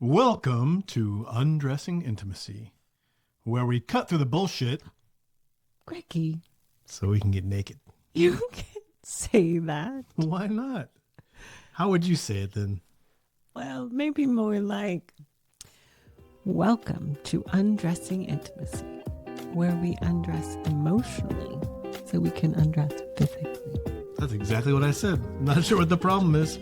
Welcome to Undressing Intimacy, where we cut through the bullshit Greggy, so we can get naked. you can't say that. Why not? How would you say it then? Well, maybe more like, welcome to Undressing Intimacy, where we undress emotionally so we can undress physically. That's exactly what I said. Not sure what the problem is.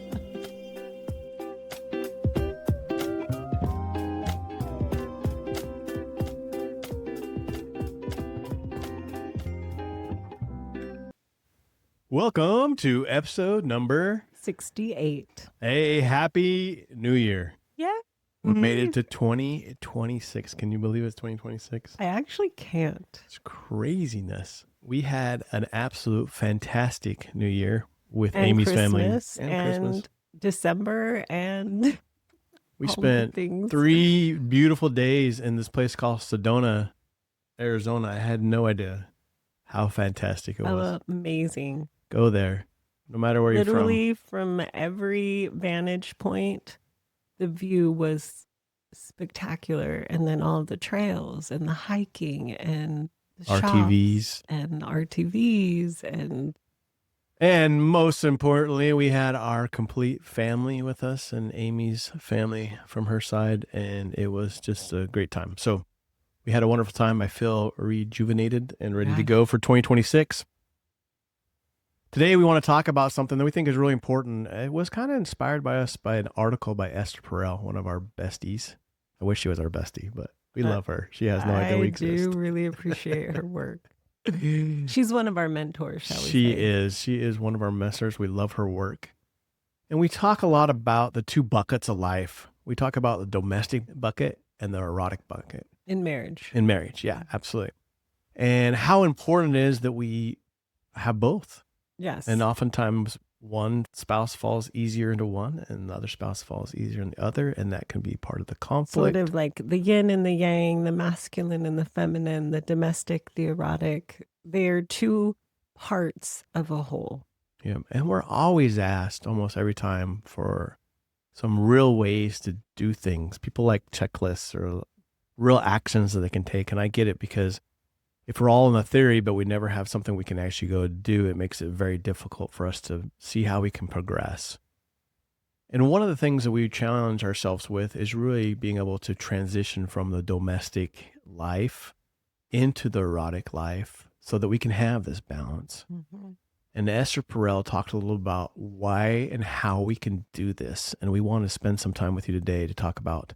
Welcome to episode number 68. A happy new year. Yeah. We made it to 2026. Can you believe it's 2026? I actually can't. It's craziness. We had an absolute fantastic new year with And Amy's Christmas family. and Christmas. December and We all spent the things. 3 beautiful days in this place called Sedona, Arizona. I had no idea how fantastic it was. Amazing. Go there, no matter where Literally you're from every vantage point, the view was spectacular. And then all of the trails and the hiking and the from. shops RTVs. and RTVs and And most importantly, we had our complete family with us and Amy's family from her side. And it was just a great time. So we had a wonderful time. I feel rejuvenated and ready to Yeah. go for 2026. Today, we want to talk about something that we think is really important. It was kind of inspired by us by an article by Esther Perel, one of our besties. I wish she was our bestie, but we love her. She has no idea we I exist. do really appreciate her work. She's one of our mentors, shall we She say. is. She is one of our mentors. We love her work. And we talk a lot about the two buckets of life. We talk about the domestic bucket and the erotic bucket. In marriage. In marriage, yeah, absolutely. And how important it is that we have both. Yes. And oftentimes one spouse falls easier into one and the other spouse falls easier in the other. And that can be part of the conflict. Sort of like the yin and the yang, the masculine and the feminine, the domestic, the erotic. They're two parts of a whole. Yeah. And we're always asked almost every time for some real ways to do things. People like checklists or real actions that they can take. And I get it, because if we're all in the theory, but we never have something we can actually go do, it makes it very difficult for us to see how we can progress. And one of the things that we challenge ourselves with is really being able to transition from the domestic life into the erotic life so that we can have this balance. Mm-hmm. And Esther Perel talked a little about why and how we can do this. And we want to spend some time with you today to talk about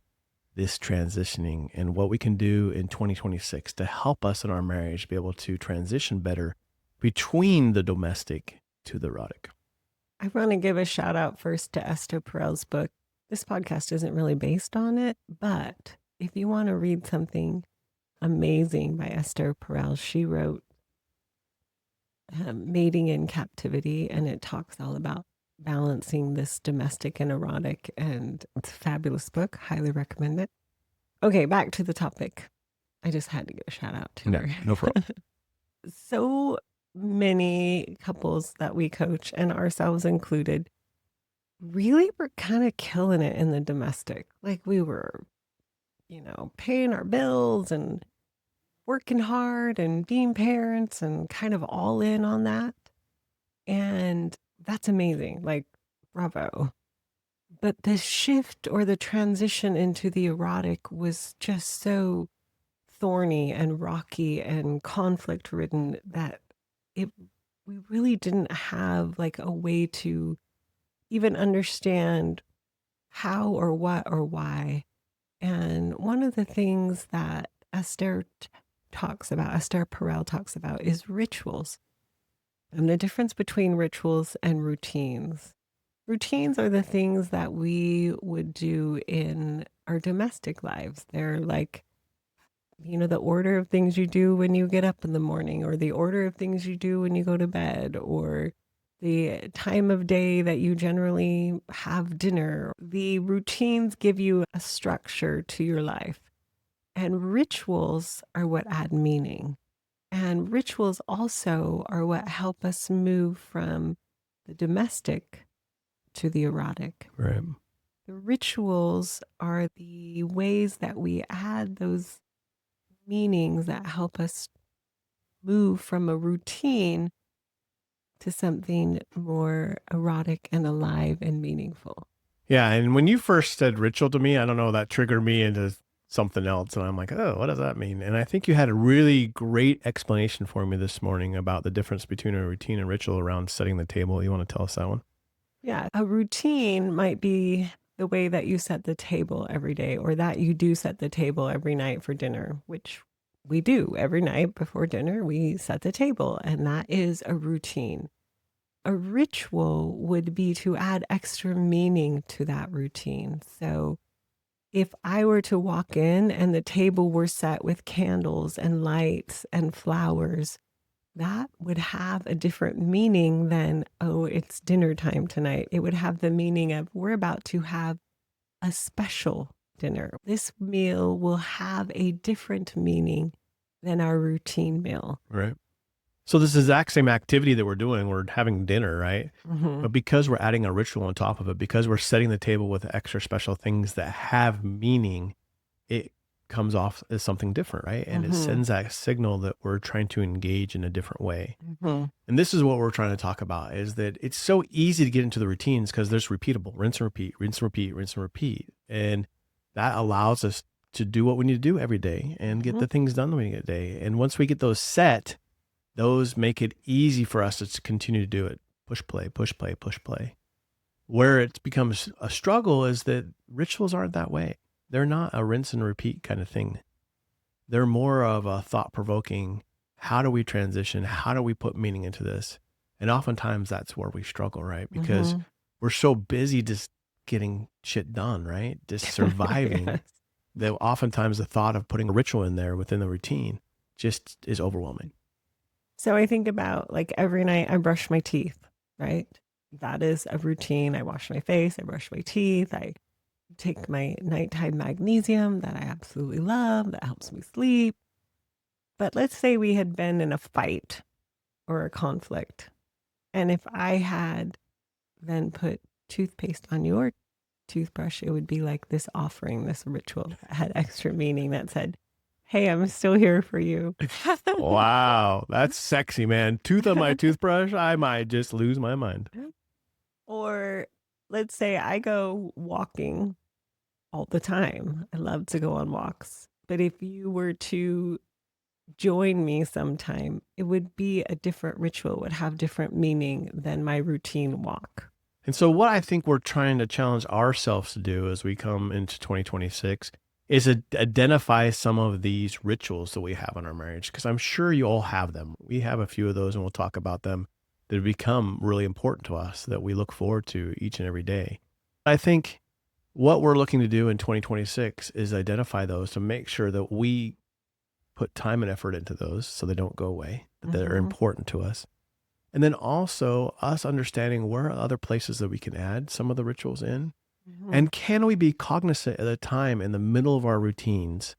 this transitioning and what we can do in 2026 to help us in our marriage be able to transition better between the domestic to the erotic. I want to give a shout out first to Esther Perel's book. This podcast isn't really based on it, but if you want to read something amazing by Esther Perel, she wrote Mating in Captivity, and it talks all about balancing this domestic and erotic, and it's a fabulous book. Highly recommend it. Okay, back to the topic. I just had to give a shout out to her. No problem. So many couples that we coach, and ourselves included, really were kind of killing it in the domestic. Like we were, paying our bills and working hard and being parents and kind of all in on that. And that's amazing. Like, bravo. But the shift or the transition into the erotic was just so thorny and rocky and conflict ridden that we really didn't have like a way to even understand how or what or why. And one of the things that Esther Perel talks about is rituals. And the difference between rituals and routines. Routines are the things that we would do in our domestic lives. They're like, the order of things you do when you get up in the morning, or the order of things you do when you go to bed, or the time of day that you generally have dinner. The routines give you a structure to your life. And rituals are what add meaning. And rituals also are what help us move from the domestic to the erotic. Right. The rituals are the ways that we add those meanings that help us move from a routine to something more erotic and alive and meaningful. Yeah, and when you first said ritual to me, I don't know, that triggered me into something else. And I'm like, oh, what does that mean? And I think you had a really great explanation for me this morning about the difference between a routine and ritual around setting the table. You want to tell us that one? Yeah, a routine might be the way that you set the table every day, or that you do set the table every night for dinner, which we do every night before dinner. We set the table, and that is a routine. A ritual would be to add extra meaning to that routine. So if I were to walk in and the table were set with candles and lights and flowers, that would have a different meaning than, oh, it's dinner time tonight. It would have the meaning of, we're about to have a special dinner. This meal will have a different meaning than our routine meal. Right. So this exact same activity that we're doing, we're having dinner, right? Mhm. But because we're adding a ritual on top of it, because we're setting the table with extra special things that have meaning, it comes off as something different, right? And it Mhm. sends that signal that we're trying to engage in a different way. Mhm. And this is what we're trying to talk about, is that it's so easy to get into the routines because there's repeatable, rinse and repeat, rinse and repeat, rinse and repeat. And that allows us to do what we need to do every day and get Mhm. the things done that we need to day. And once we get those set, those make it easy for us to continue to do it. Push play, push play, push play. Where it becomes a struggle is that rituals aren't that way. They're not a rinse and repeat kind of thing. They're more of a thought provoking. How do we transition? How do we put meaning into this? And oftentimes that's where we struggle, right? Because Mhm. we're so busy just getting shit done, right? Just surviving, Yes. that oftentimes the thought of putting a ritual in there within the routine just is overwhelming. So I think about, like, every night I brush my teeth, right? That is a routine. I wash my face, I brush my teeth, I take my nighttime magnesium that I absolutely love, that helps me sleep. But let's say we had been in a fight or a conflict, and if I had then put toothpaste on your toothbrush, it would be like this offering, this ritual that had extra meaning that said, "Hey, I'm still here for you." Wow, that's sexy, man. Tooth on my toothbrush, I might just lose my mind. Or let's say I go walking all the time. I love to go on walks. But if you were to join me sometime, it would be a different ritual, would have different meaning than my routine walk. And so, what I think we're trying to challenge ourselves to do as we come into 2026 is identify some of these rituals that we have in our marriage, because I'm sure you all have them. We have a few of those, and we'll talk about them that have become really important to us that we look forward to each and every day. I think what we're looking to do in 2026 is identify those to make sure that we put time and effort into those so they don't go away, that they're Mhm. important to us. And then also us understanding where are other places that we can add some of the rituals in. Mhm. And can we be cognizant at a time in the middle of our routines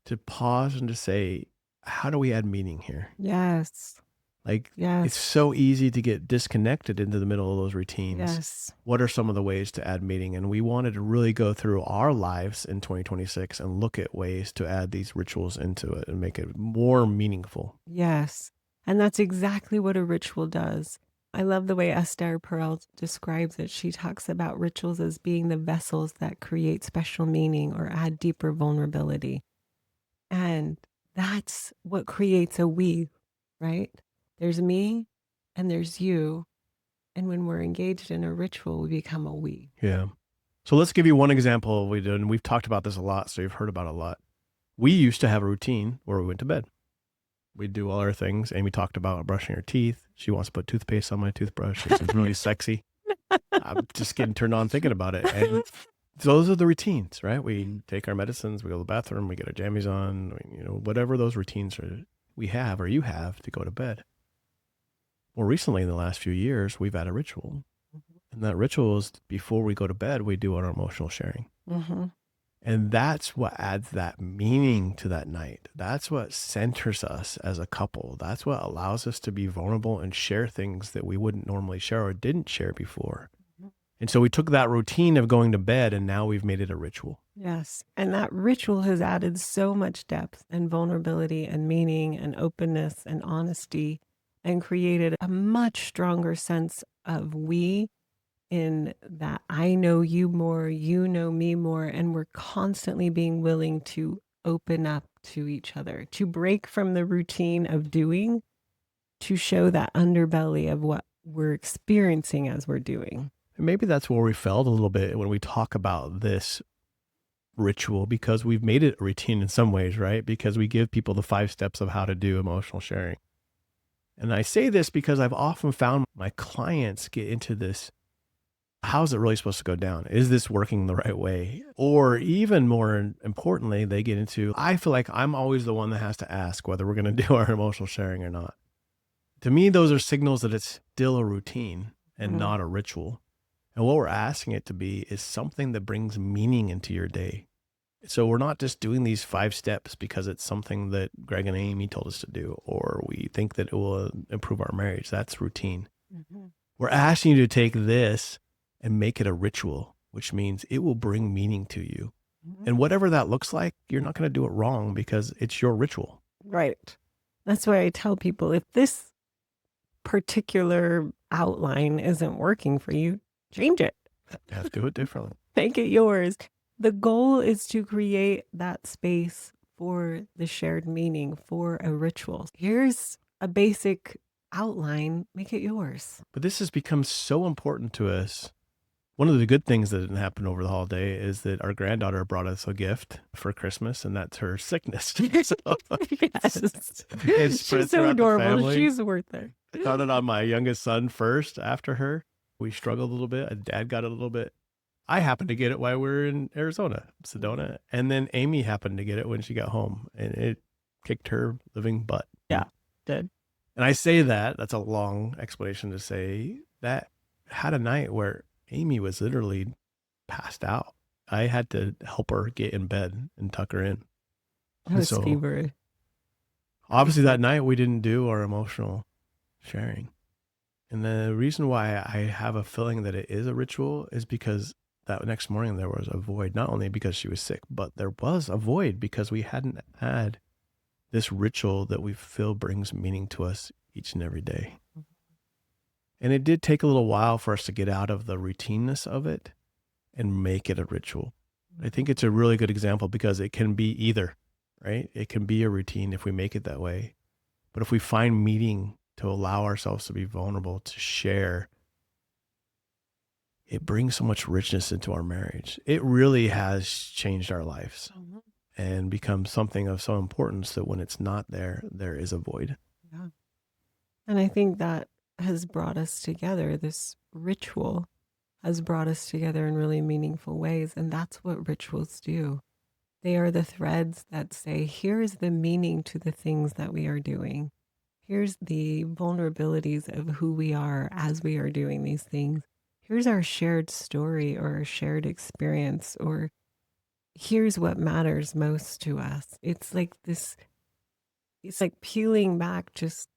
to pause and to say, how do we add meaning here? Yes. Like, it's Yes. so easy to get disconnected into the middle of those routines. Yes. What are some of the ways to add meaning? And we wanted to really go through our lives in 2026 and look at ways to add these rituals into it and make it more meaningful. Yes. And that's exactly what a ritual does. I love the way Esther Perel describes it. She talks about rituals as being the vessels that create special meaning or add deeper vulnerability. And that's what creates a we, right? There's me and there's you. And when we're engaged in a ritual, we become a we. Yeah. So let's give you one example we did, and we've talked about this a lot, so you've heard about it a lot. We used to have a routine where we went to bed. We'd do all our things. Amy talked about brushing her teeth. She wants to put toothpaste on my toothbrush. It's really sexy. I'm just getting turned on thinking about it. And those are the routines, right? We take our medicines, we go to the bathroom, we get our jammies on, whatever those routines are we have or you have to go to bed. More recently, in the last few years, we've had a ritual. And that ritual is before we go to bed, we do our emotional sharing. Mm-hmm. And that's what adds that meaning to that night. That's what centers us as a couple. That's what allows us to be vulnerable and share things that we wouldn't normally share or didn't share before. And so we took that routine of going to bed and now we've made it a ritual. Yes. And that ritual has added so much depth and vulnerability and meaning and openness and honesty and created a much stronger sense of we in that I know you more, you know me more, and we're constantly being willing to open up to each other, to break from the routine of doing, to show that underbelly of what we're experiencing as we're doing. And maybe that's where we felt a little bit when we talk about this ritual, because we've made it a routine in some ways, right? Because we give people the 5 steps of how to do emotional sharing. And I say this because I've often found my clients get into this, how's it really supposed to go down? Is this working the right way? Or even more importantly, they get into, I feel like I'm always the one that has to ask whether we're going to do our emotional sharing or not. To me, those are signals that it's still a routine and not a ritual. And what we're asking it to be is something that brings meaning into your day. So we're not just doing these 5 steps because it's something that Greg and Amy told us to do, or we think that it will improve our marriage. That's routine. We're asking you to take this and make it a ritual, which means it will bring meaning to you. And whatever that looks like, you're not going to do it wrong because it's your ritual. Right. That's why I tell people if this particular outline isn't working for you, change it. You have to do it differently. Make it yours. The goal is to create that space for the shared meaning, for a ritual. Here's a basic outline, make it yours. But this has become so important to us. One of the good things that didn't happen over the holiday is that our granddaughter brought us a gift for Christmas, and that's her sickness. So Yes. it's She's so adorable. She's worth it. I got it on my youngest son first after her. We struggled a little bit. And Dad got it a little bit. I happened to get it while we were in Arizona, Sedona. And then Amy happened to get it when she got home, and it kicked her living butt. Yeah, did. And I say that's a long explanation to say that had a night where Amy was literally passed out. I had to help her get in bed and tuck her in. I was feverish. Obviously that night we didn't do our emotional sharing. And the reason why I have a feeling that it is a ritual is because that next morning there was a void, not only because she was sick, but there was a void because we hadn't had this ritual that we feel brings meaning to us each and every day. And it did take a little while for us to get out of the routineness of it and make it a ritual. I think it's a really good example because it can be either, right? It can be a routine if we make it that way. But if we find meaning to allow ourselves to be vulnerable, to share, it brings so much richness into our marriage. It really has changed our lives and become something of some importance that when it's not there, there is a void. Yeah. And I think that has brought us together. This ritual has brought us together in really meaningful ways. And that's what rituals do. They are the threads that say, here's the meaning to the things that we are doing. Here's the vulnerabilities of who we are as we are doing these things. Here's our shared story or our shared experience, or here's what matters most to us. It's like this, it's like peeling back just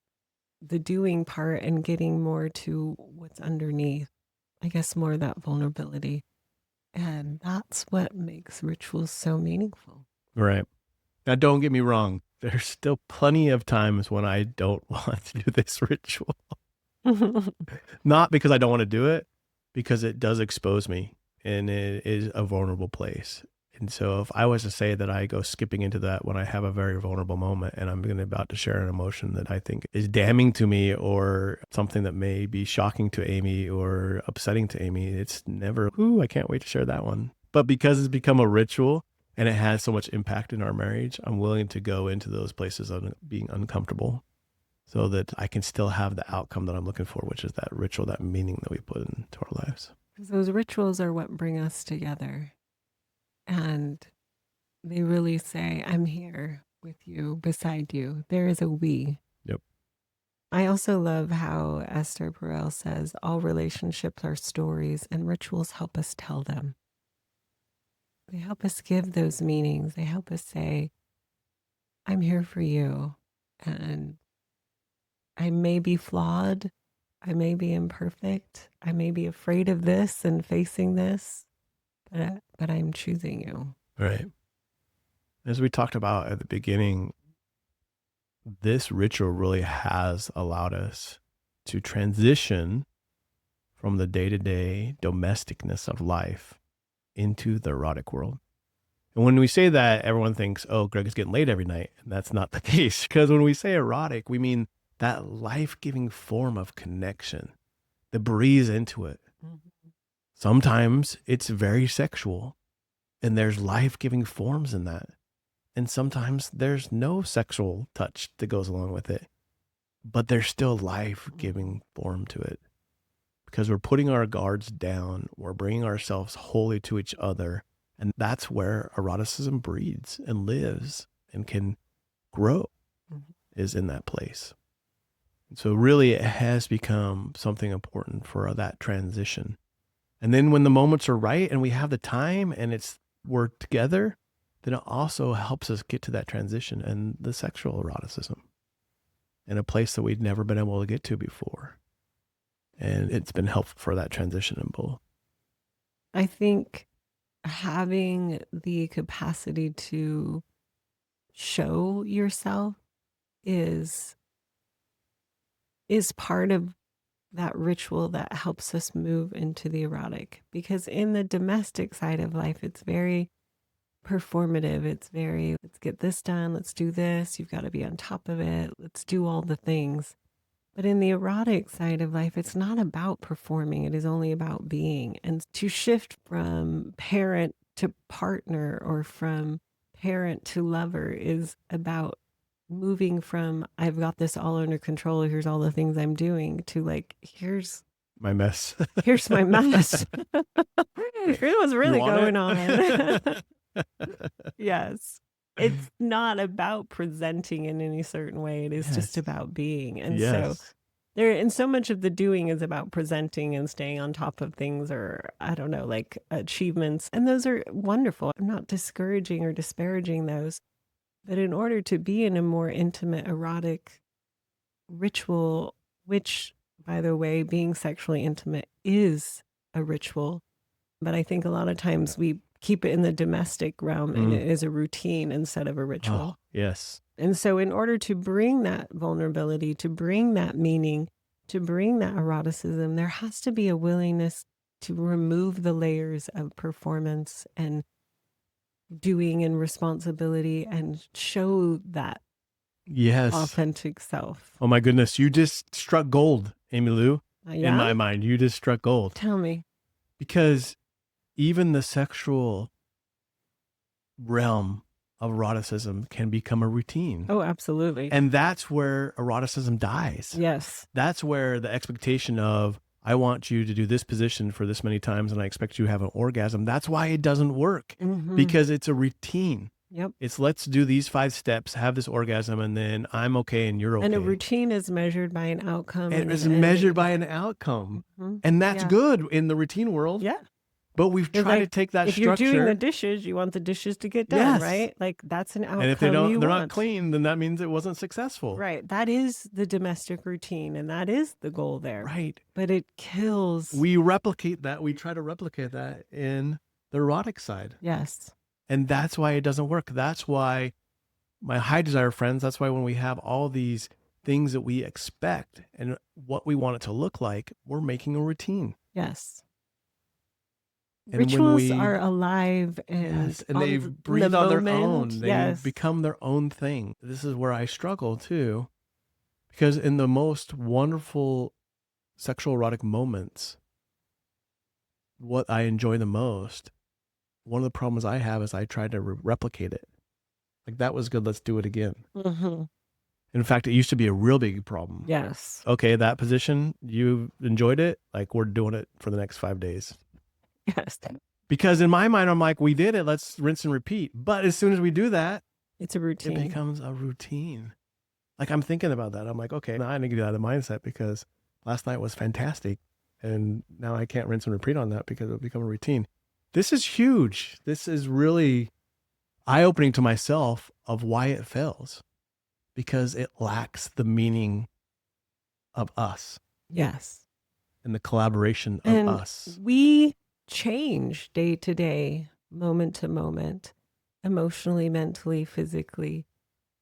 the doing part and getting more to what's underneath. I guess more of that vulnerability. And that's what makes rituals so meaningful. Right. Now, don't get me wrong. There's still plenty of times when I don't want to do this ritual. Not because I don't want to do it, because it does expose me and it is a vulnerable place. And so if I was to say that I go skipping into that when I have a very vulnerable moment and I'm about to share an emotion that I think is damning to me or something that may be shocking to Amy or upsetting to Amy, it's never, ooh, I can't wait to share that one. But because it's become a ritual and it has so much impact in our marriage, I'm willing to go into those places of being uncomfortable so that I can still have the outcome that I'm looking for, which is that ritual, that meaning that we put into our lives. Because those rituals are what bring us together. And they really say, I'm here with you, beside you. There is a we. Yep. I also love how Esther Perel says, all relationships are stories and rituals help us tell them. They help us give those meanings. They help us say, I'm here for you. And I may be flawed. I may be imperfect. I may be afraid of this and facing this, but I'm choosing you. Right. As we talked about at the beginning, this ritual really has allowed us to transition from the day-to-day domesticness of life into the erotic world. And when we say that, everyone thinks, oh, Greg is getting laid every night. And that's not the case. Because when we say erotic, we mean that life-giving form of connection that breathes into it. Mm-hmm. Sometimes it's very sexual, and there's life-giving forms in that. And sometimes there's no sexual touch that goes along with it, but there's still life-giving form to it. Because we're putting our guards down, we're bringing ourselves wholly to each other. And that's where eroticism breeds and lives and can grow, is in that place. So really, it has become something important for that transition. And then when the moments are right and we have the time and we're together, then it also helps us get to that transition and the sexual eroticism in a place that we'd never been able to get to before. And it's been helpful for that transition in both. I think having the capacity to show yourself is part of that ritual that helps us move into the erotic. Because in the domestic side of life, it's very performative. It's very, let's get this done, let's do this, you've got to be on top of it, let's do all the things. But in the erotic side of life, it's not about performing, it is only about being. And to shift from parent to partner or from parent to lover is about moving from, I've got this all under control, here's all the things I'm doing, to like, here's my mess. Here's my mess. Here's what's really going on. Yes. It's not about presenting in any certain way. It is just about being. And so so much of the doing is about presenting and staying on top of things, or I don't know, like achievements. And those are wonderful. I'm not discouraging or disparaging those. But in order to be in a more intimate, erotic ritual, which, by the way, being sexually intimate is a ritual, but I think a lot of times we keep it in the domestic realm and it is a routine instead of a ritual. Oh, yes. And so in order to bring that vulnerability, to bring that meaning, to bring that eroticism, there has to be a willingness to remove the layers of performance and doing and responsibility and show that authentic self. Oh my goodness, you just struck gold, Amy Lou. Yeah? In my mind, you just struck gold. Tell me. Because even the sexual realm of eroticism can become a routine. Oh, absolutely. And that's where eroticism dies. Yes. That's where the expectation of, I want you to do this position for this many times and I expect you to have an orgasm. That's why it doesn't work, because it's a routine. Yep. It's let's do these 5 steps, have this orgasm, and then I'm okay and you're okay. And a routine is measured by an outcome. It is measured by an outcome. And that's good in the routine world. Yeah. But we've tried to take that structure. If you're doing the dishes, you want the dishes to get done, right? Like that's an outcome. And if they're not clean, then that means it wasn't successful. Right. That is the domestic routine, and that is the goal there. Right. But it kills. We replicate that. We try to replicate that in the erotic side. Yes. And that's why it doesn't work. That's why my high desire friends, that's why when we have all these things that we expect and what we want it to look like, we're making a routine. Yes. And rituals are alive and they breathe on their own. They become their own thing. This is where I struggle too, because in the most wonderful sexual erotic moments, what I enjoy the most, one of the problems I have is I try to replicate it. Like, that was good, let's do it again. In fact, it used to be a real big problem. Yes. Okay, that position, you enjoyed it, like we're doing it for the next 5 days. Yes. Because in my mind, I'm like, we did it, let's rinse and repeat. But as soon as we do that, it's a routine. It becomes a routine. Like, I'm thinking about that. I'm like, okay, now I need to get out of the mindset because last night was fantastic. And now I can't rinse and repeat on that because it'll become a routine. This is huge. This is really eye-opening to myself of why it fails. Because it lacks the meaning of us. Yes. and the collaboration of And us. we change day to day, moment to moment, emotionally, mentally, physically.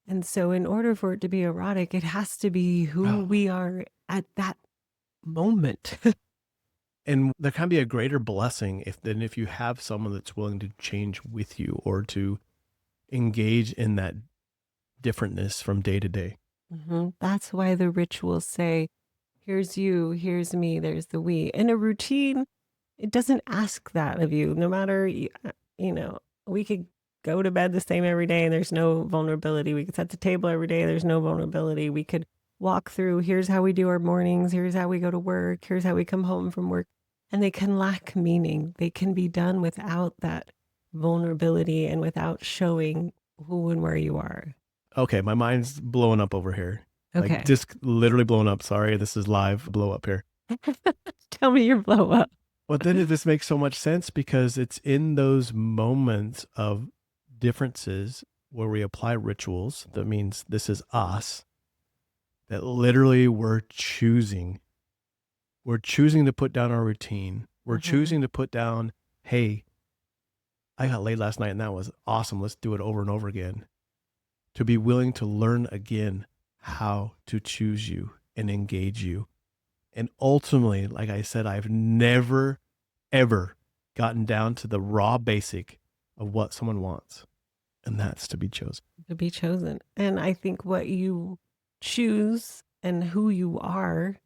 And so, in order for it to be erotic, it has to be who Oh. we are at that moment. And there can be a greater blessing than if you have someone that's willing to change with you or to engage in that differentness from day to day. That's why the rituals say, here's you, here's me, there's the we. In a routine, it doesn't ask that of you. No matter, you know, we could go to bed the same every day and there's no vulnerability. We could set the table every day, there's no vulnerability. We could walk through, here's how we do our mornings, here's how we go to work, here's how we come home from work. And they can lack meaning. They can be done without that vulnerability and without showing who and where you are. Okay, my mind's blowing up over here. Like Okay. just literally blowing up. Sorry, this is live blow up here. Tell me your blow up. But then this makes so much sense because it's in those moments of differences where we apply rituals. That means this is us. That literally we're choosing. We're choosing to put down our routine. We're choosing to put down, hey, I got laid last night and that was awesome. Let's do it over and over again. To be willing to learn again how to choose you and engage you. And ultimately, like I said, I've never, ever gotten down to the raw basic of what someone wants. And that's to be chosen. To be chosen. And I think what you choose and who you are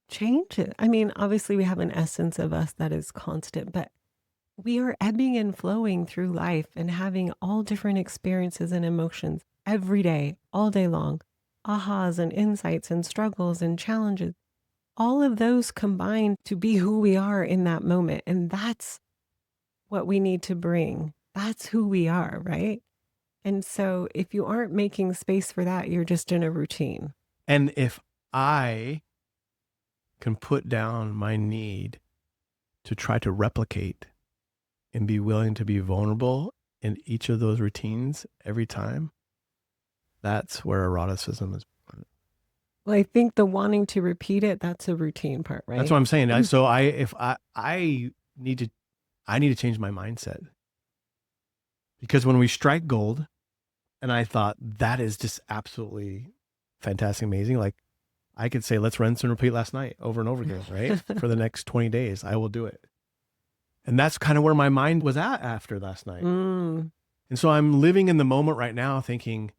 changes. I mean, obviously, we have an essence of us that is constant, but we are ebbing and flowing through life and having all different experiences and emotions every day, all day long. Ahas and insights and struggles and challenges. All of those combine to be who we are in that moment. And that's what we need to bring. That's who we are, right? And so if you aren't making space for that, you're just in a routine. And if I can put down my need to try to replicate and be willing to be vulnerable in each of those routines every time, that's where eroticism is. Well, I think the wanting to repeat it, that's a routine part, right? That's what I'm saying. So I need to change my mindset, because when we strike gold, and I thought that is just absolutely fantastic, amazing. Like I could say, let's rinse and repeat last night over and over again, right? For the next 20 days, I will do it. And that's kind of where my mind was at after last night. And so I'm living in the moment right now thinking,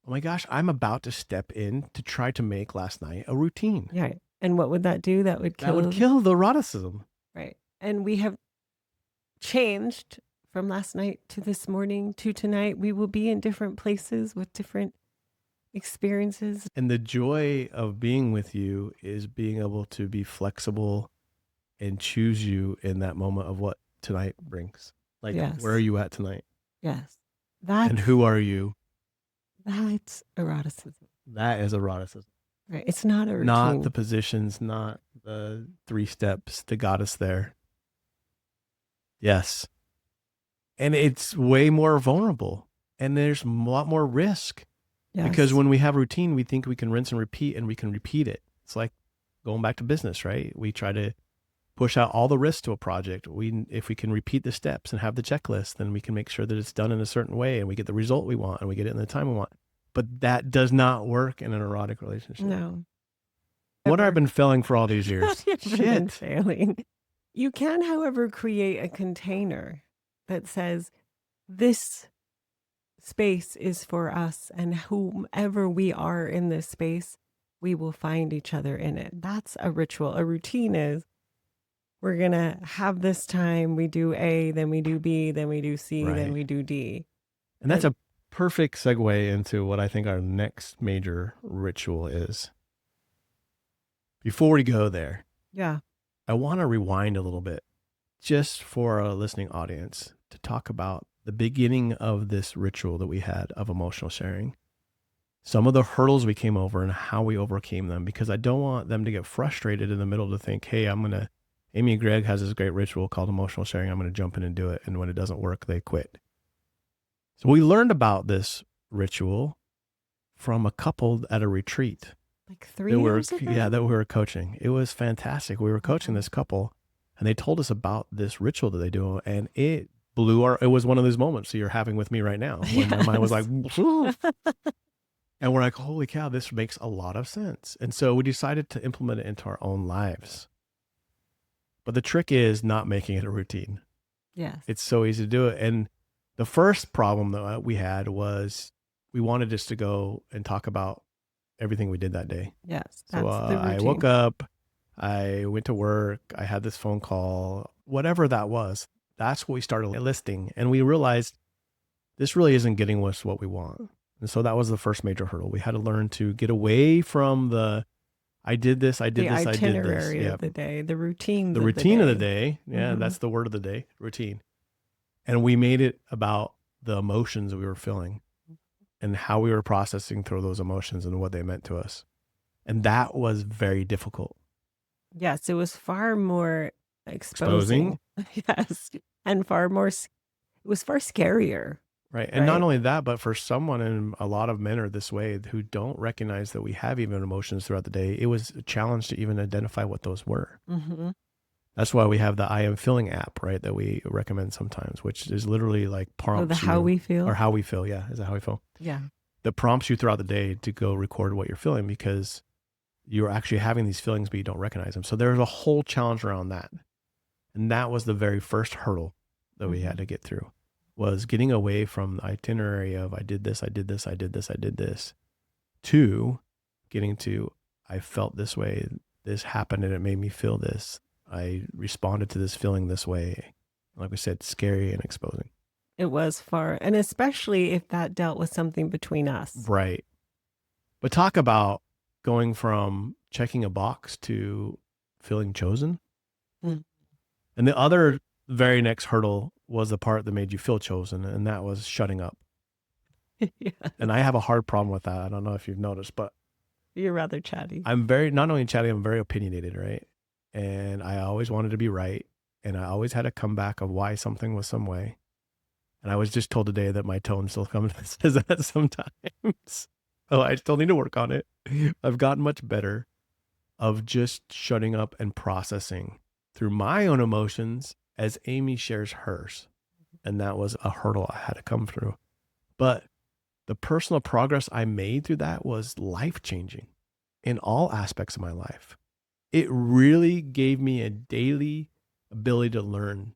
oh my gosh, I'm about to step in to try to make last night a routine. Yeah. And what would that do? That would kill the eroticism. Right. And we have changed from last night to this morning to tonight. We will be in different places with different experiences. And the joy of being with you is being able to be flexible and choose you in that moment of what tonight brings. Like, Yes. Where are you at tonight? Yes. And who are you? That's eroticism. That is eroticism. Right. It's not a routine. Not the positions, not the 3 steps that got us there. Yes. And it's way more vulnerable. And there's a lot more risk. Yes. Because when we have routine, we think we can rinse and repeat, and we can repeat it. It's like going back to business, right? We try to push out all the risks to a project. If we can repeat the steps and have the checklist, then we can make sure that it's done in a certain way and we get the result we want and we get it in the time we want. But that does not work in an erotic relationship. No. What have I been failing for all these years? You've been failing. You can, however, create a container that says this space is for us, and whomever we are in this space, we will find each other in it. That's a ritual. A routine is we're going to have this time. We do A, then we do B, then we do C, then we do D. And that's a perfect segue into what I think our next major ritual is. Before we go there, I want to rewind a little bit just for our listening audience to talk about the beginning of this ritual that we had of emotional sharing, some of the hurdles we came over and how we overcame them, because I don't want them to get frustrated in the middle to think, hey, Amy and Greg has this great ritual called emotional sharing. I'm going to jump in and do it. And when it doesn't work, they quit. So we learned about this ritual from a couple at a retreat. Like that 3 we were, years yeah, ago? that we were coaching. It was fantastic. We were coaching Wow. this couple, and they told us about this ritual that they do, and it blew our. It was one of those moments that you're having with me right now, when my mind was like, Yes. and we're like, holy cow, this makes a lot of sense. And so we decided to implement it into our own lives. But the trick is not making it a routine. Yes. It's so easy to do it. And the first problem that we had was we wanted just to go and talk about everything we did that day. Yes. So That's the I woke routine. up, I went to work, I had this phone call, whatever that was. That's what we started listing. And we realized this really isn't getting us what we want. And so that was the first major hurdle. We had to learn to get away from the I did this, I did The this, I did this. itinerary Yeah. of the day, the routines The of the routine of the day. day. Yeah, Hmm. that's the word of the day, routine. And we made it about the emotions we were feeling and how we were processing through those emotions and what they meant to us. And that was very difficult. Yes, it was far more Exposing, exposing. Yes. And far more, it was far scarier, right? And not right? only that, but for someone, and a lot of men are this way, who don't recognize that we have even emotions throughout the day, it was a challenge to even identify what those were. Hmm. That's why we have the I Am Feeling app, right? That we recommend sometimes, which is literally like Oh, the prompts how you, we or feel. how we feel. Yeah. Is that how we feel? Yeah. That prompts you throughout the day to go record what you're feeling, because you're actually having these feelings, but you don't recognize them. So there's a whole challenge around that. And that was the very first hurdle that we had Hmm. to get through, was getting away from the itinerary of I did this, I did this, I did this, I did this, to getting to I felt this way, this happened and it made me feel this. I responded to this feeling this way. Like we said, scary and exposing. It was far, and especially if that dealt with something between us. Right. But talk about going from checking a box to feeling chosen. Mm. And the other very next hurdle was the part that made you feel chosen, and that was shutting up. Yes. And I have a hard problem with that. I don't know if you've noticed, but You're rather chatty. I'm very, not only chatty, I'm very opinionated, right? And I always wanted to be right. And I always had a comeback of why something was some way. And I was just told today that my tone still comes says that sometimes. Oh, I still need to work on it. I've gotten much better of just shutting up and processing through my own emotions as Amy shares hers. And that was a hurdle I had to come through. But the personal progress I made through that was life changing in all aspects of my life. It really gave me a daily ability to learn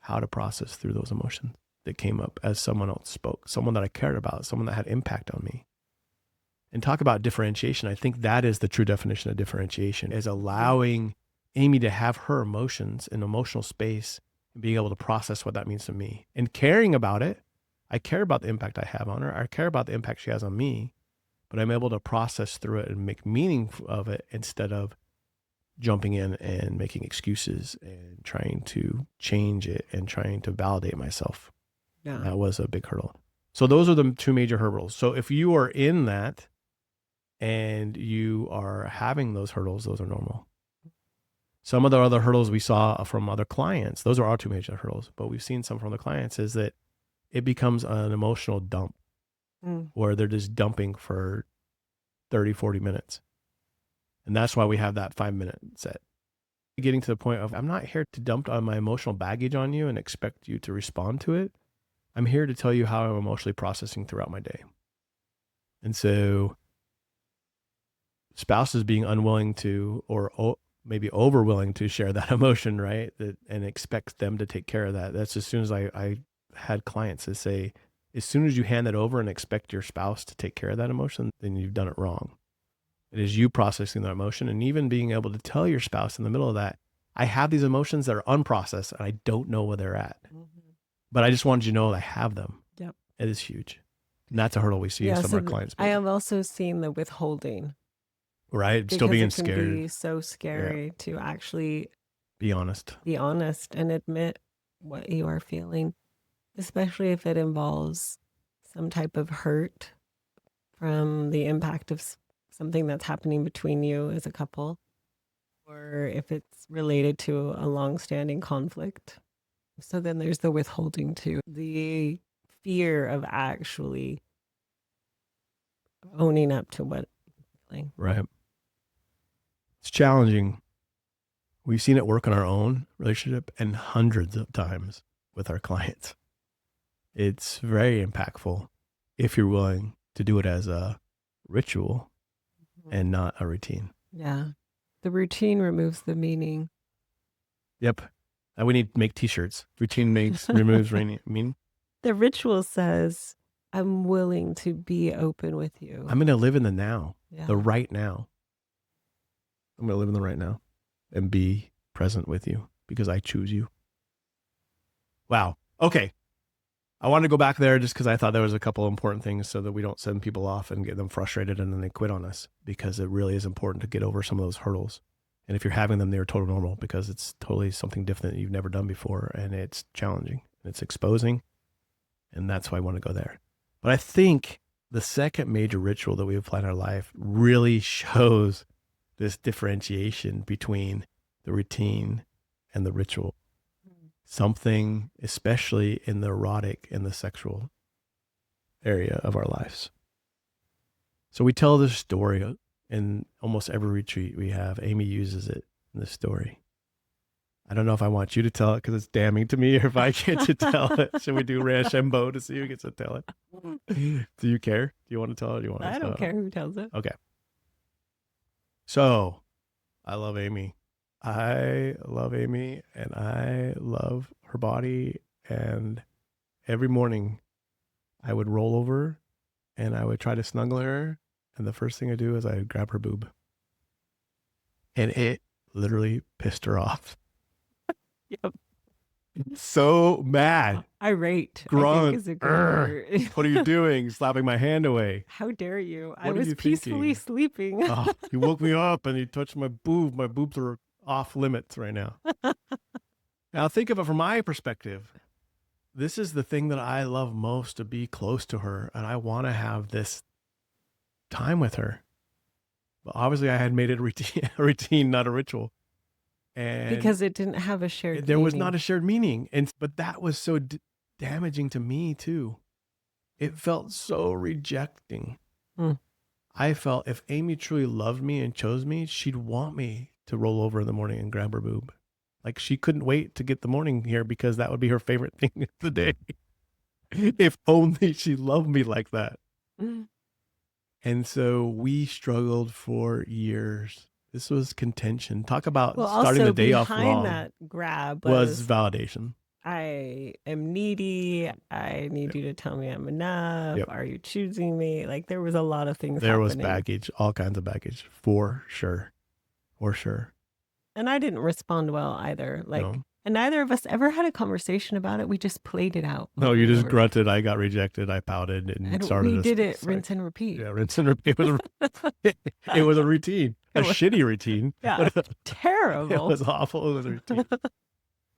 how to process through those emotions that came up as someone else spoke, someone that I cared about, someone that had impact on me. And talk about differentiation. I think that is the true definition of differentiation, is allowing Amy to have her emotions and emotional space and being able to process what that means to me and caring about it. I care about the impact I have on her. I care about the impact she has on me, but I'm able to process through it and make meaning of it instead of jumping in and making excuses and trying to change it and trying to validate myself. Yeah. That was a big hurdle. So those are the two major hurdles. So if you are in that and you are having those hurdles, those are normal. Some of the other hurdles we saw from other clients, those are our two major hurdles, but we've seen some from the clients, is that it becomes an emotional dump Mm. where they're just dumping for 30, 40 minutes. And that's why we have that 5-minute set. Getting to the point of, I'm not here to dump on my emotional baggage on you and expect you to respond to it. I'm here to tell you how I'm emotionally processing throughout my day. And so spouses being unwilling to, or maybe over willing to share that emotion, right? That, and expect them to take care of that. That's as soon as I had clients that say, as soon as you hand that over and expect your spouse to take care of that emotion, then you've done it wrong. It is you processing that emotion, and even being able to tell your spouse in the middle of that, I have these emotions that are unprocessed and I don't know where they're at, but I just wanted you to know I have them. Yep. It is huge. And that's a hurdle we see Yeah. some of our So clients I make, have also seen the withholding, right? Still because being it can scared. be so Yeah. scary to actually Be honest. be honest and admit what you are feeling, especially if it involves some type of hurt from the impact of something that's happening between you as a couple, or if it's related to a long-standing conflict. So then there's the withholding too, the fear of actually owning up to what. feeling. Right. It's challenging. We've seen it work in our own relationship and hundreds of times with our clients. It's very impactful if you're willing to do it as a ritual and not a routine. Yeah. The routine removes the meaning. Yep. And we need to make t-shirts. Routine removes meaning. The ritual says, I'm willing to be open with you. I'm going to live in the now, Yeah. the right now. I'm going to live in the right now and be present with you because I choose you. Wow. Okay. I wanted to go back there just because I thought there was a couple of important things so that we don't send people off and get them frustrated and then they quit on us, because it really is important to get over some of those hurdles. And if you're having them, they're total normal, because it's totally something different that you've never done before, and it's challenging and it's exposing. And that's why I want to go there. But I think the second major ritual that we apply in our life really shows this differentiation between the routine and the ritual. Something, especially in the erotic and the sexual area of our lives. So we tell this story in almost every retreat we have. Amy uses it in the story. I don't know if I want you to tell it because it's damning to me, or if I get to tell it. Should we do Rochambeau to see who gets to tell it? Do you care? Do you want to tell it? Do you want I don't care who tells it. Okay. So I love Amy. I love Amy and I love her body. And every morning I would roll over and I would try to snuggle her. And the first thing I do is I grab her boob. And it literally pissed her off. Yep. So mad. Irate. Grunt. I think is a good word. What are you doing? Slapping my hand away. How dare you? What I was peacefully sleeping. Oh, he woke me up and he touched my boob. My boobs are off limits right now. Now think of it from my perspective. This is the thing that I love most, to be close to her. And I want to have this time with her. But obviously I had made it a routine, not a ritual. And because it didn't have a shared there was meaning. not a shared meaning. But that was so damaging to me too. It felt so rejecting. I felt if Amy truly loved me and chose me, she'd want me to roll over in the morning and grab her boob. Like she couldn't wait to get the morning here because that would be her favorite thing of the day. If only she loved me like that. And so we struggled for years. This was contention. Talk about starting the day off wrong. Behind that grab was validation. I am needy. I need you to tell me I'm enough. Yep. Are you choosing me? Like there was a lot of things There happening. was baggage, all kinds of baggage, for sure. For sure. And I didn't respond well either. Like, No. And neither of us ever had a conversation about it. We just played it out. No, you just grunted. I got rejected. I pouted and started. We did it rinse and repeat. Yeah, rinse and repeat. It was a routine, a shitty routine. Yeah, terrible. It was awful. It was a routine.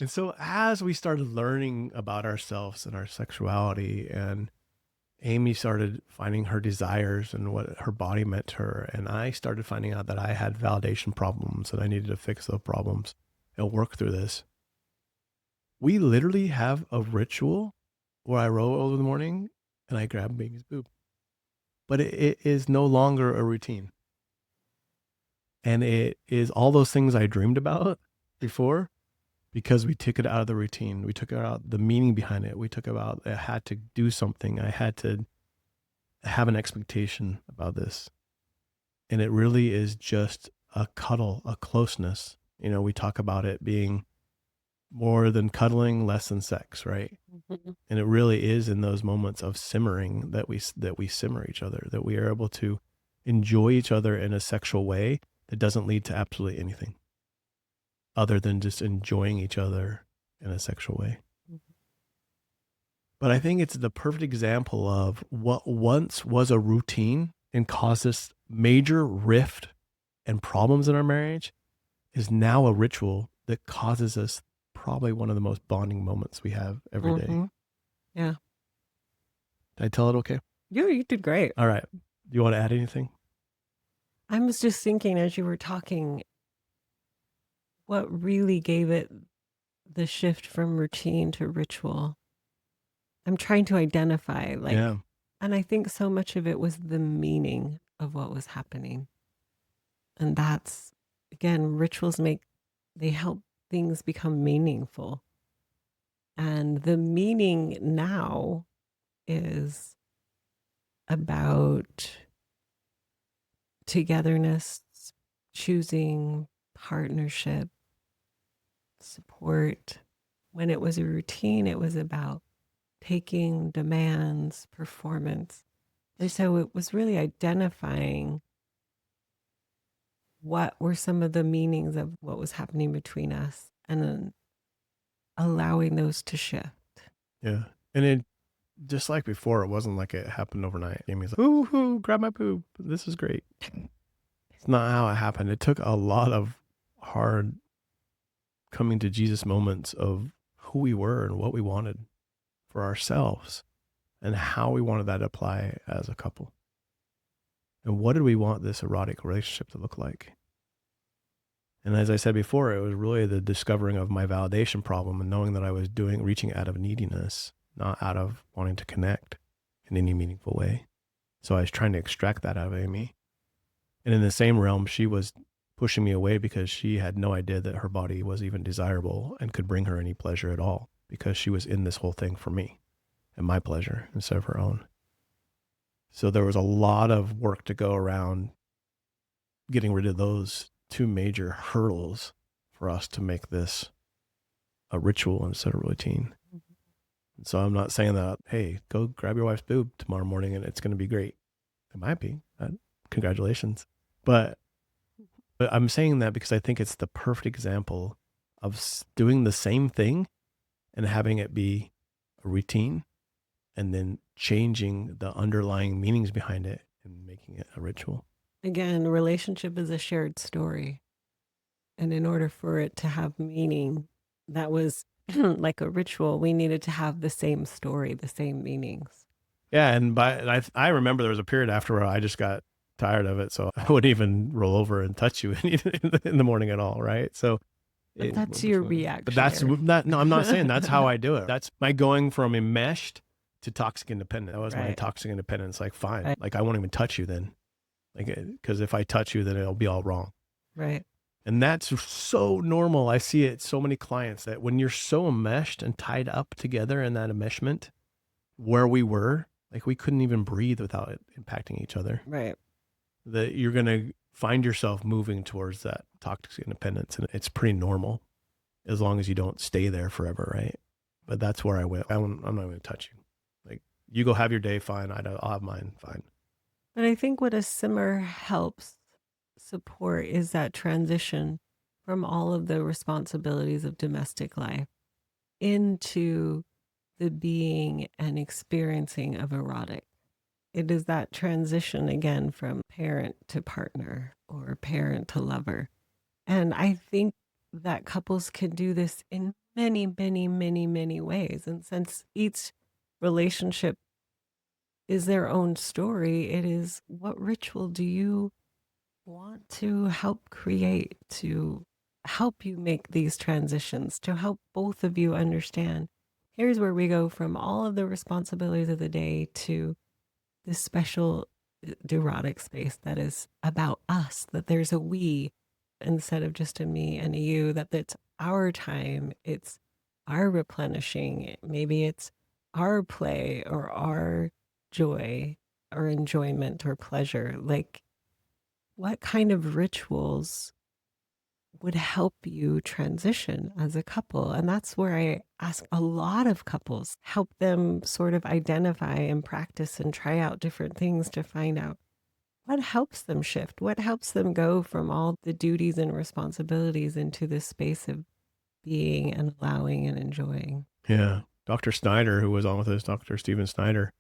And so as we started learning about ourselves and our sexuality, and Amy started finding her desires and what her body meant to her, and I started finding out that I had validation problems and I needed to fix those problems and work through this. We literally have a ritual where I roll over in the morning and I grab baby's boob. But it is no longer a routine. And it is all those things I dreamed about before, because we took it out of the routine. We took out the meaning behind it. We took about, I had to do something. I had to have an expectation about this. And it really is just a cuddle, a closeness. You know, we talk about it being more than cuddling, less than sex, right? Mm-hmm. And it really is in those moments of simmering that we simmer each other, that we are able to enjoy each other in a sexual way that doesn't lead to absolutely anything other than just enjoying each other in a sexual way. Mm-hmm. But I think it's the perfect example of what once was a routine and caused this major rift and problems in our marriage is now a ritual that causes us probably one of the most bonding moments we have every day. Yeah. Did I tell it okay? You did great. All right. Do you want to add anything? I was just thinking as you were talking, what really gave it the shift from routine to ritual. I'm trying to identify, and I think so much of it was the meaning of what was happening. And that's, again, rituals they help things become meaningful. And the meaning now is about togetherness, choosing partnership, support. When it was a routine, it was about taking demands, performance. And so it was really identifying what were some of the meanings of what was happening between us and then allowing those to shift. Yeah. And it, just like before, it wasn't like it happened overnight. Amy's like, ooh, ooh, grab my poop. This is great. It's not how it happened. It took a lot of hard coming to Jesus moments of who we were and what we wanted for ourselves and how we wanted that to apply as a couple. And what did we want this erotic relationship to look like? And as I said before, it was really the discovering of my validation problem and knowing that I was reaching out of neediness, not out of wanting to connect in any meaningful way. So I was trying to extract that out of Amy. And in the same realm, she was pushing me away because she had no idea that her body was even desirable and could bring her any pleasure at all, because she was in this whole thing for me and my pleasure instead of her own. So there was a lot of work to go around getting rid of those two major hurdles for us to make this a ritual instead of a routine. And so I'm not saying that, hey, go grab your wife's boob tomorrow morning and it's going to be great. It might be. Congratulations. But I'm saying that because I think it's the perfect example of doing the same thing and having it be a routine and then changing the underlying meanings behind it and making it a ritual. Again, relationship is a shared story. And in order for it to have meaning that was like a ritual, we needed to have the same story, the same meanings. Yeah. And I remember there was a period after where I just got tired of it. So I wouldn't even roll over and touch you in the morning at all. Right. So But that's your but that's reaction. not, no, I'm not saying that's how I do it. That's my going from enmeshed to toxic independent. That was my Right. toxic independence. Like, fine. Right. Like, I won't even touch you then. Like, because if I touch you, then it'll be all wrong. Right. And that's so normal. I see it so many clients that when you're so enmeshed and tied up together in that enmeshment, where we were, like, we couldn't even breathe without it impacting each other. Right. That you're going to find yourself moving towards that toxic independence. And it's pretty normal as long as you don't stay there forever, right? But that's where I went. I'm not going to touch you. Like, you go have your day, fine. I'll have mine, fine. But I think what a simmer helps support is that transition from all of the responsibilities of domestic life into the being and experiencing of erotic. It is that transition again from parent to partner or parent to lover. And I think that couples can do this in many, many, many, many ways. And since each relationship is their own story, it is what ritual do you want to help create to help you make these transitions, to help both of you understand here's where we go from all of the responsibilities of the day to this special erotic space that is about us, that there's a we instead of just a me and a you, that it's our time, it's our replenishing, maybe it's our play or our joy or enjoyment or pleasure. Like, what kind of rituals would help you transition as a couple? And that's where I ask a lot of couples, help them sort of identify and practice and try out different things to find out what helps them shift, what helps them go from all the duties and responsibilities into this space of being and allowing and enjoying. Yeah. Dr. Snyder, who was on with us, Dr. Stephen Snyder,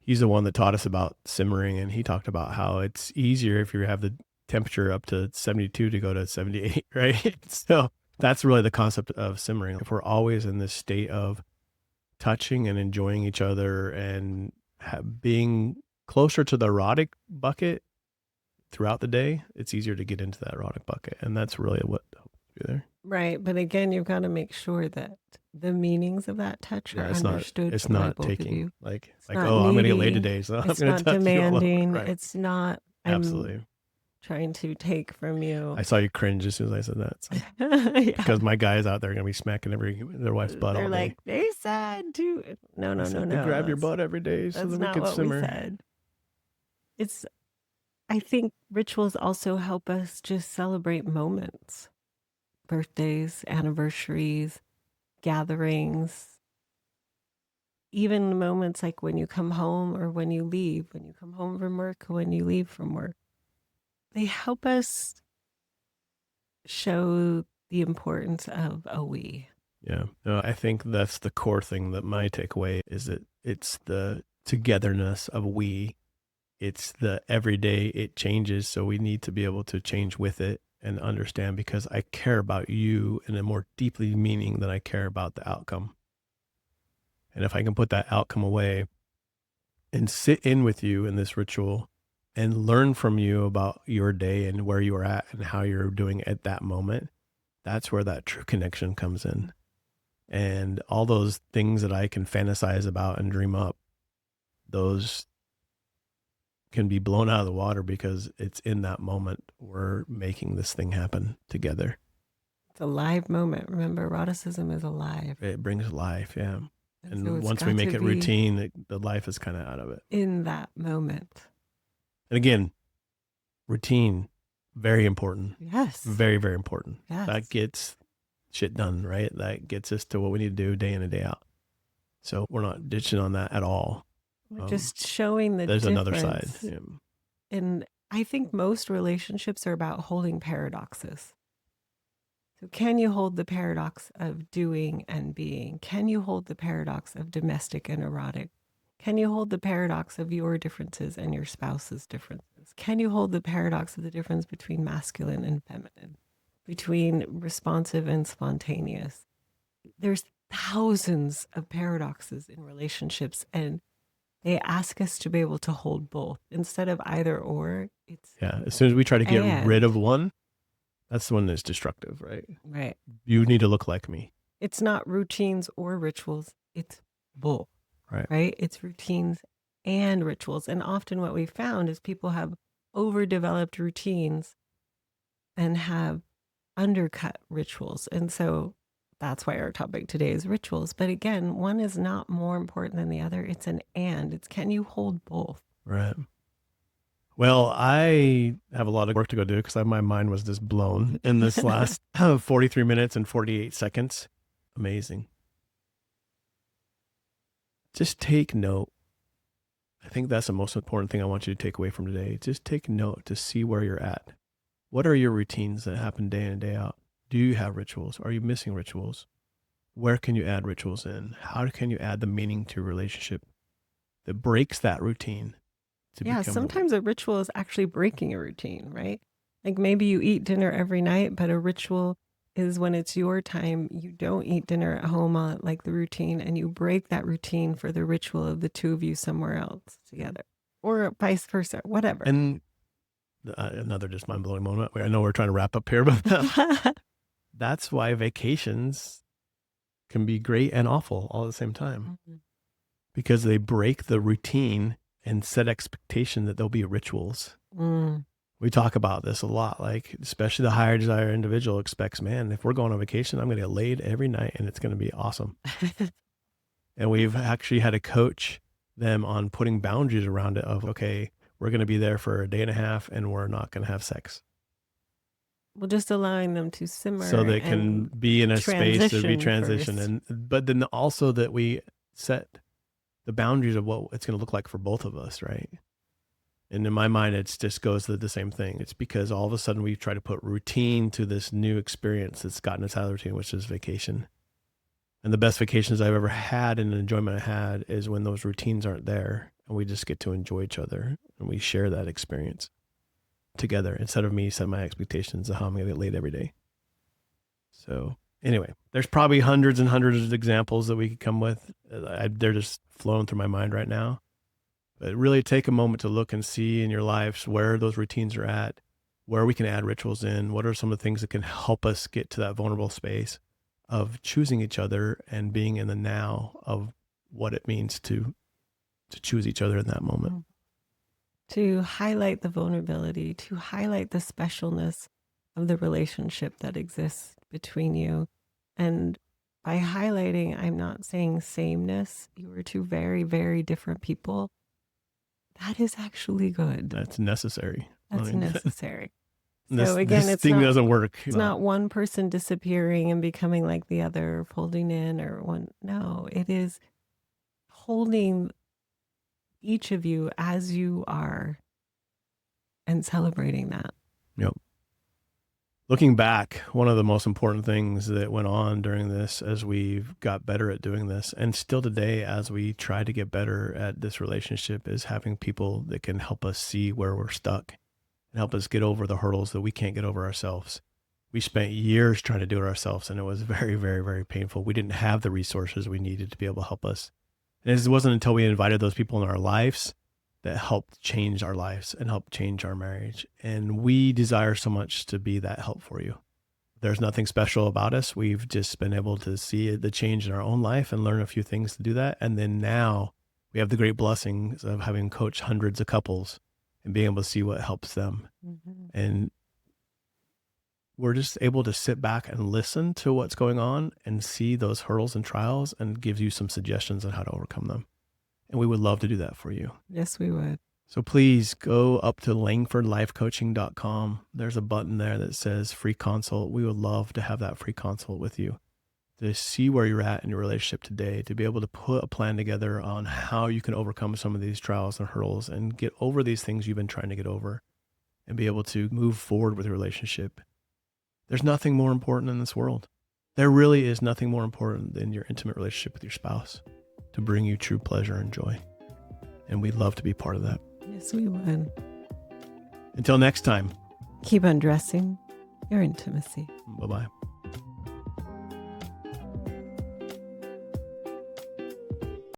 he's the one that taught us about simmering. And he talked about how it's easier if you have the temperature up to 72 to go to 78, right? So that's really the concept of simmering. If we're always in this state of touching and enjoying each other and being closer to the erotic bucket throughout the day, it's easier to get into that erotic bucket. And that's really what helps you there. Right. But again, you've got to make sure that the meanings of that touch are understood It's by not both of taking you. like, Not oh, I'm going to get laid needy. today, so I'm It's going to not touch you all over. demanding. Right. It's not, I'm Absolutely. trying to take from I you. saw you cringe as soon as I said that. So. Yeah. Because my guys out there are going to be smacking their wife's butt They're all like, day. they said to. No, I no, no, said they no. grab your butt every day so That's that we not could what we simmer. said. It's, I think rituals also help us just celebrate moments, birthdays, anniversaries, gatherings, even moments like when you come home or when you leave, when you come home from work, or when you leave from work. They help us show the importance of a we. Yeah. No, I think that's the core thing that my takeaway is that it's the togetherness of we. It's the everyday it changes. So we need to be able to change with it and understand because I care about you in a more deeply meaning than I care about the outcome. And if I can put that outcome away and sit in with you in this ritual and learn from you about your day and where you are at and how you're doing at that moment, that's where that true connection comes in. And all those things that I can fantasize about and dream up, those can be blown out of the water because it's in that moment we're making this thing happen together. It's a live moment. Remember, eroticism is alive. It brings life, yeah. And so And it's once we got make to it be routine, the life is kind of out of it. in that moment. And again, routine, very important. Yes. Very, very important. Yes. That gets shit done, right? That gets us to what we need to do day in and day out. So we're not ditching on that at all. We're just showing the There's difference. another side. Yeah. And I think most relationships are about holding paradoxes. So, can you hold the paradox of doing and being? Can you hold the paradox of domestic and erotic? Can you hold the paradox of your differences and your spouse's differences? Can you hold the paradox of the difference between masculine and feminine, between responsive and spontaneous? There's thousands of paradoxes in relationships, and they ask us to be able to hold both instead of either or. It's Yeah. As soon as we try to get rid of and. one, that's the one that's destructive, right? Right. You need to look like me. It's not routines or rituals, it's both, Right. right? It's routines and rituals. And often what we found is people have overdeveloped routines and have undercut rituals. And so that's why our topic today is rituals. But again, one is not more important than the other. It's an and. It's can you hold both? Right. Well, I have a lot of work to go do because my mind was just blown in this last 43 minutes and 48 seconds. Amazing. Just take note. I think that's the most important thing I want you to take away from today. Just take note to see where you're at. What are your routines that happen day in and day out? Do you have rituals? Are you missing rituals? Where can you add rituals in? How can you add the meaning to a relationship that breaks that routine? Yeah, sometimes a ritual is actually breaking a routine, right? Like maybe you eat dinner every night, but a ritual is when it's your time, you don't eat dinner at home on like the routine, and you break that routine for the ritual of the two of you somewhere else together, or vice versa, whatever. And another just mind blowing moment. I know we're trying to wrap up here, but that's why vacations can be great and awful all at the same time because they break the routine and set expectation that there'll be rituals. We talk about this a lot, like especially the higher desire individual expects, man, if we're going on vacation, I'm going to get laid every night and it's going to be awesome. And we've actually had to coach them on putting boundaries around it of, okay, we're going to be there for a day and a half and we're not going to have sex. Well, just allowing them to simmer so they can be in a space to be transition. And, but then also that we set the boundaries of what it's going to look like for both of us. Right. And in my mind, it just goes to the same thing. It's because all of a sudden we try to put routine to this new experience that's gotten us out of the routine, which is vacation. And the best vacations I've ever had and the enjoyment I had is when those routines aren't there and we just get to enjoy each other and we share that experience together instead of me setting my expectations of how I'm going to get laid every day. So anyway, there's probably hundreds and hundreds of examples that we could come with. They're just flowing through my mind right now. But really take a moment to look and see in your lives where those routines are at, where we can add rituals in, what are some of the things that can help us get to that vulnerable space of choosing each other and being in the now of what it means to choose each other in that moment. to highlight the vulnerability, to highlight the specialness of the relationship that exists between you. And by highlighting, I'm not saying sameness. You are two very, very different people. That is actually good. That's necessary. That's necessary. This, So again, this thing doesn't work. It's not one person disappearing and becoming like the other, folding in or one. No, it is holding each of you as you are and celebrating that. Yep. Looking back, one of the most important things that went on during this as we've got better at doing this, and still today as we try to get better at this relationship, is having people that can help us see where we're stuck and help us get over the hurdles that we can't get over ourselves. We spent years trying to do it ourselves, and it was very, very, very painful. We didn't have the resources we needed to be able to help us. And it wasn't until we invited those people in our lives that helped change our lives and helped change our marriage. And we desire so much to be that help for you. There's nothing special about us. We've just been able to see the change in our own life and learn a few things to do that. And then now we have the great blessings of having coached hundreds of couples and being able to see what helps them. Mm-hmm. And we're just able to sit back and listen to what's going on and see those hurdles and trials and give you some suggestions on how to overcome them. And we would love to do that for you. Yes, we would. So please go up to langfordlifecoaching.com. There's a button there that says free consult. We would love to have that free consult with you to see where you're at in your relationship today, to be able to put a plan together on how you can overcome some of these trials and hurdles and get over these things you've been trying to get over and be able to move forward with your relationship. There's nothing more important in this world. There really is nothing more important than your intimate relationship with your spouse to bring you true pleasure and joy. And we'd love to be part of that. Yes, we would. Until next time. Keep undressing your intimacy. Bye-bye.